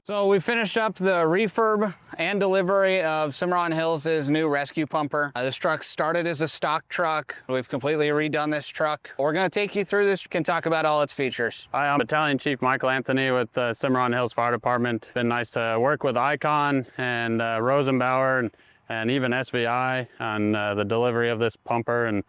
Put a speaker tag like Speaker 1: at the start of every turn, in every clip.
Speaker 1: So we finished up the refurb and delivery of Cimarron Hills' new rescue pumper. This truck started as a stock truck. We've completely redone this truck. We're gonna take you through this and talk about all its features.
Speaker 2: Hi, I'm Battalion Chief Michael Anthony with the Cimarron Hills Fire Department. Been nice to work with IKON and Rosenbauer and even SVI on the delivery of this pumper and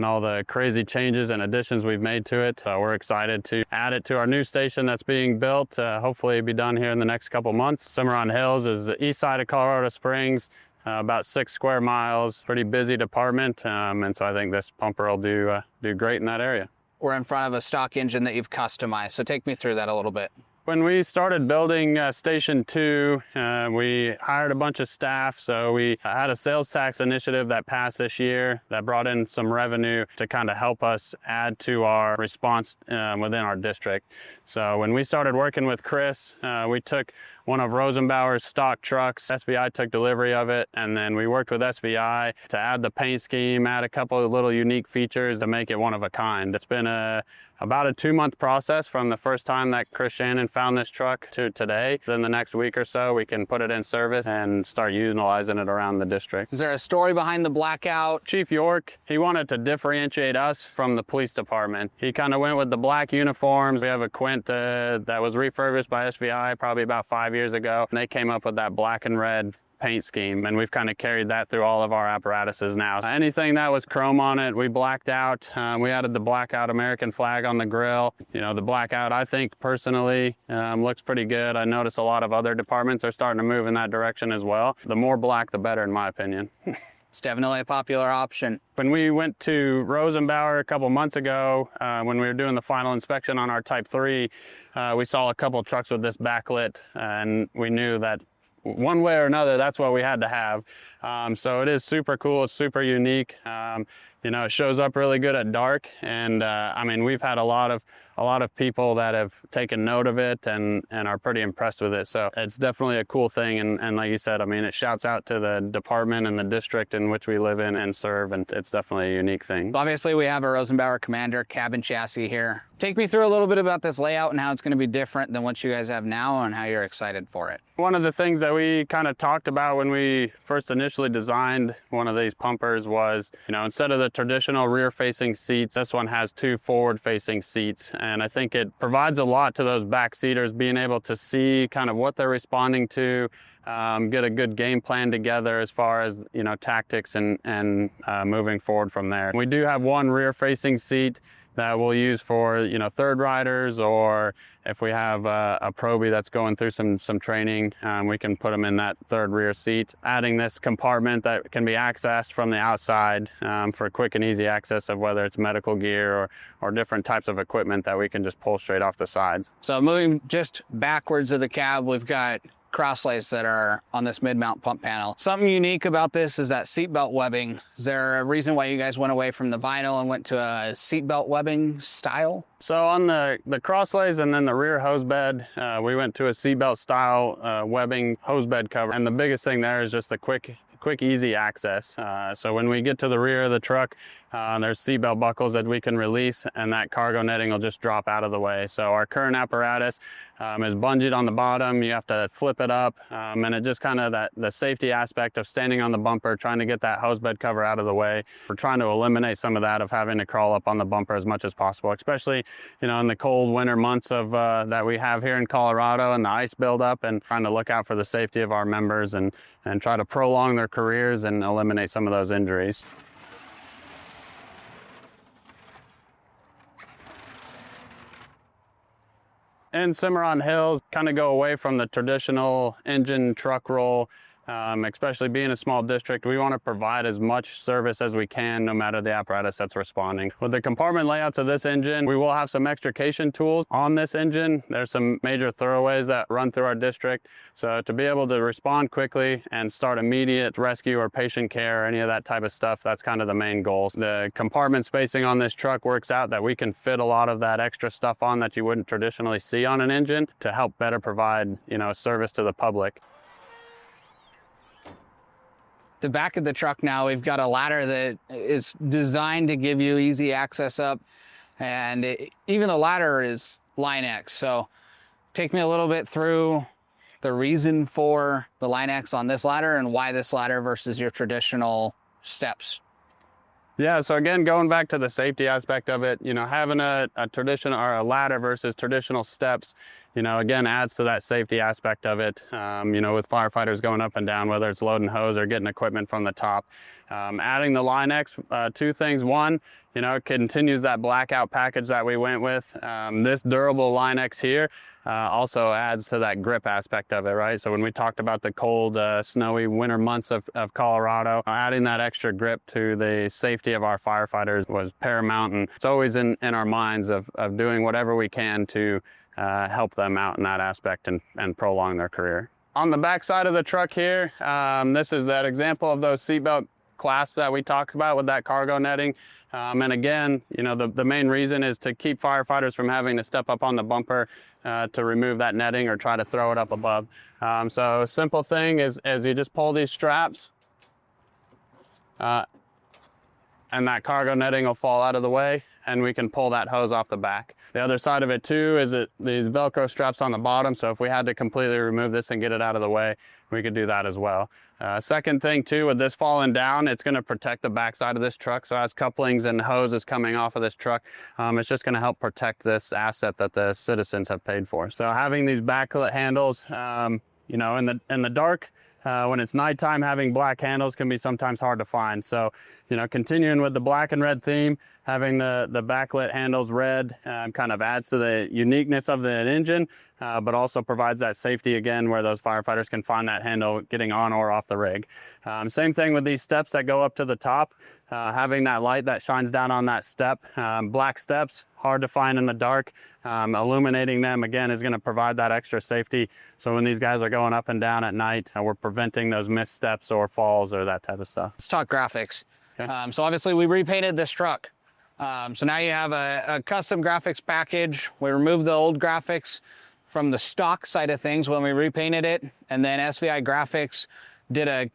Speaker 2: all the crazy changes and additions we've made to it. We're excited to add it to our new station that's being built. Hopefully it'll be done here in the next couple months. Cimarron Hills is the east side of Colorado Springs, about 6 square miles, pretty busy department. And so I think this pumper will do great in that area.
Speaker 1: We're in front of a stock engine that you've customized, so take me through that a little bit.
Speaker 2: When we started building Station 2, we hired a bunch of staff. So we had a sales tax initiative that passed this year that brought in some revenue to kind of help us add to our response within our district. So when we started working with Chris, we took one of Rosenbauer's stock trucks. SVI took delivery of it, and then we worked with SVI to add the paint scheme, add a couple of little unique features to make it one of a kind. It's been about a 2-month process from the first time that Chris Shannon found this truck to today. Then the next week or so, we can put it in service and start utilizing it around the district.
Speaker 1: Is there a story behind the blackout?
Speaker 2: Chief York, he wanted to differentiate us from the police department. He kind of went with the black uniforms. We have a Quint that was refurbished by SVI probably about 5 years ago. And they came up with that black and red paint scheme, and we've kind of carried that through all of our apparatuses now. Anything that was chrome on it, we blacked out. We added the blackout American flag on the grill. You know, the blackout, I think personally, looks pretty good. I notice a lot of other departments are starting to move in that direction as well. The more black, the better, in my opinion.
Speaker 1: It's definitely a popular option.
Speaker 2: When we went to Rosenbauer a couple months ago, when we were doing the final inspection on our Type 3, we saw a couple trucks with this backlit, and we knew that one way or another, that's what we had to have. So it is super cool. It's super unique. You know, it shows up really good at dark. And I mean, we've had a lot of people that have taken note of it and are pretty impressed with it. So it's definitely a cool thing. And like you said, I mean, it shouts out to the department and the district in which we live in and serve. And it's definitely a unique thing.
Speaker 1: Obviously, we have a Rosenbauer Commander cabin chassis here. Take me through a little bit about this layout and how it's going to be different than what you guys have now and how you're excited for it.
Speaker 2: One of the things that we kind of talked about when we first initially designed one of these pumpers was, you know, instead of the traditional rear-facing seats, this one has 2 forward-facing seats. And I think it provides a lot to those back seaters, being able to see kind of what they're responding to, get a good game plan together as far as, you know, tactics and moving forward from there. We do have one rear-facing seat that we'll use for, you know, third riders, or if we have a probie that's going through some training, we can put them in that third rear seat. Adding this compartment that can be accessed from the outside for quick and easy access of whether it's medical gear or different types of equipment that we can just pull straight off the sides.
Speaker 1: So moving just backwards of the cab, we've got crosslays that are on this mid-mount pump panel. Something unique about this is that seatbelt webbing. Is there a reason why you guys went away from the vinyl and went to a seatbelt webbing style?
Speaker 2: So on the crosslays and then the rear hose bed, we went to a seatbelt style webbing hose bed cover. And the biggest thing there is just the quick, easy access. So when we get to the rear of the truck, there's seatbelt buckles that we can release, and that cargo netting will just drop out of the way. So our current apparatus is bungeed on the bottom. You have to flip it up, and it just kind of the safety aspect of standing on the bumper, trying to get that hose bed cover out of the way. We're trying to eliminate some of that of having to crawl up on the bumper as much as possible, especially, you know, in the cold winter months of that we have here in Colorado and the ice buildup, and trying to look out for the safety of our members and try to prolong their careers and eliminate some of those injuries. In Cimarron Hills, kind of go away from the traditional engine truck roll, especially being a small district. We want to provide as much service as we can, no matter the apparatus that's responding. With the compartment layouts of this engine, we will have some extrication tools on this engine. There's some major throwaways that run through our district. So to be able to respond quickly and start immediate rescue or patient care or any of that type of stuff, that's kind of the main goal. The compartment spacing on this truck works out that we can fit a lot of that extra stuff on that you wouldn't traditionally see on an engine to help better provide, you know, service to the public.
Speaker 1: The back of the truck now, we've got a ladder that is designed to give you easy access up, and even the ladder is Line X. So take me a little bit through the reason for the Line X on this ladder and why this ladder versus your traditional steps.
Speaker 2: Yeah, so again, going back to the safety aspect of it, having a traditional or a ladder versus traditional steps, again, adds to that safety aspect of it. With firefighters going up and down, whether it's loading hose or getting equipment from the top. Adding the Line X, two things. One, it continues that blackout package that we went with. This durable Line X here also adds to that grip aspect of it, right? So when we talked about the cold, snowy winter months of Colorado, adding that extra grip to the safety of our firefighters was paramount, and it's always in our minds of doing whatever we can to help them out in that aspect and prolong their career. On the back side of the truck here, this is that example of those seatbelt clasp that we talked about with that cargo netting. And again, the main reason is to keep firefighters from having to step up on the bumper to remove that netting or try to throw it up above. So a simple thing is you just pull these straps and that cargo netting will fall out of the way and we can pull that hose off the back. The other side of it too is these Velcro straps on the bottom, so if we had to completely remove this and get it out of the way, we could do that as well. Second thing too, with this falling down, it's going to protect the back side of this truck. So as couplings and hoses coming off of this truck, it's just going to help protect this asset that the citizens have paid for. So having these backlit handles, in the dark, when it's nighttime, having black handles can be sometimes hard to find. So, continuing with the black and red theme, having the backlit handles red kind of adds to the uniqueness of the engine, but also provides that safety again where those firefighters can find that handle getting on or off the rig. Same thing with these steps that go up to the top, having that light that shines down on that step. Black steps, hard to find in the dark. Illuminating them again is going to provide that extra safety. So when these guys are going up and down at night, we're preventing those missteps or falls or that type of stuff.
Speaker 1: Let's talk graphics.
Speaker 2: Okay.
Speaker 1: So obviously we repainted this truck. So now you have a custom graphics package. We removed the old graphics from the stock side of things when we repainted it. And then SVI Graphics did a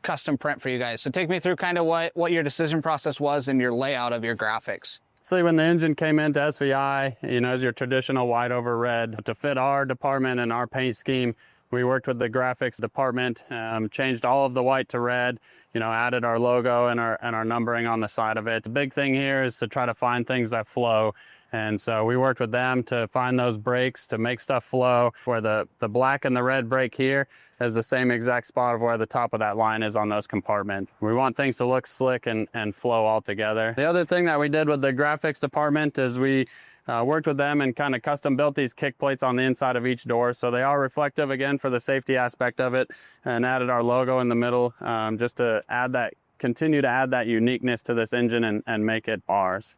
Speaker 1: custom print for you guys. So take me through kind of what your decision process was and your layout of your graphics.
Speaker 2: So when the engine came into SVI, as your traditional white over red, to fit our department and our paint scheme, we worked with the graphics department, changed all of the white to red, added our logo and our numbering on the side of it. The big thing here is to try to find things that flow. And so we worked with them to find those breaks to make stuff flow, where the black and the red break here is the same exact spot of where the top of that line is on those compartments. We want things to look slick and flow all together. The other thing that we did with the graphics department is we worked with them and kind of custom built these kick plates on the inside of each door. So they are reflective again for the safety aspect of it, and added our logo in the middle just to continue to add that uniqueness to this engine and make it ours.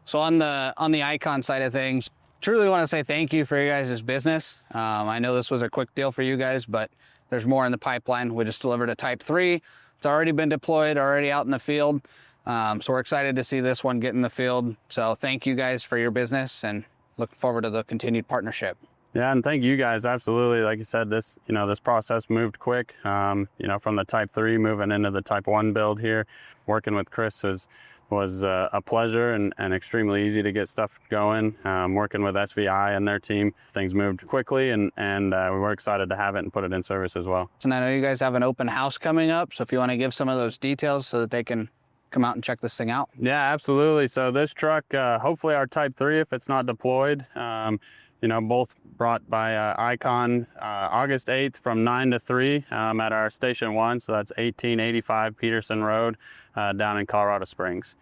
Speaker 1: So on the IKON side of things, truly want to say thank you for your guys' business. I know this was a quick deal for you guys, but there's more in the pipeline. We just delivered a Type 3. It's already been deployed, already out in the field. So we're excited to see this one get in the field. So thank you guys for your business and look forward to the continued partnership.
Speaker 2: Yeah, and thank you guys. Absolutely. Like you said, this process moved quick, from the Type 3 moving into the Type 1 build here. Working with Chris was a pleasure and extremely easy to get stuff going. Working with SVI and their team, things moved quickly and we were excited to have it and put it in service as well.
Speaker 1: And I know you guys have an open house coming up, so if you want to give some of those details so that they can come out and check this thing out.
Speaker 2: Yeah, absolutely. So this truck, hopefully our Type 3, if it's not deployed, both brought by IKON August 8th from 9 to 3 at our Station 1. So that's 1885 Peterson Road down in Colorado Springs.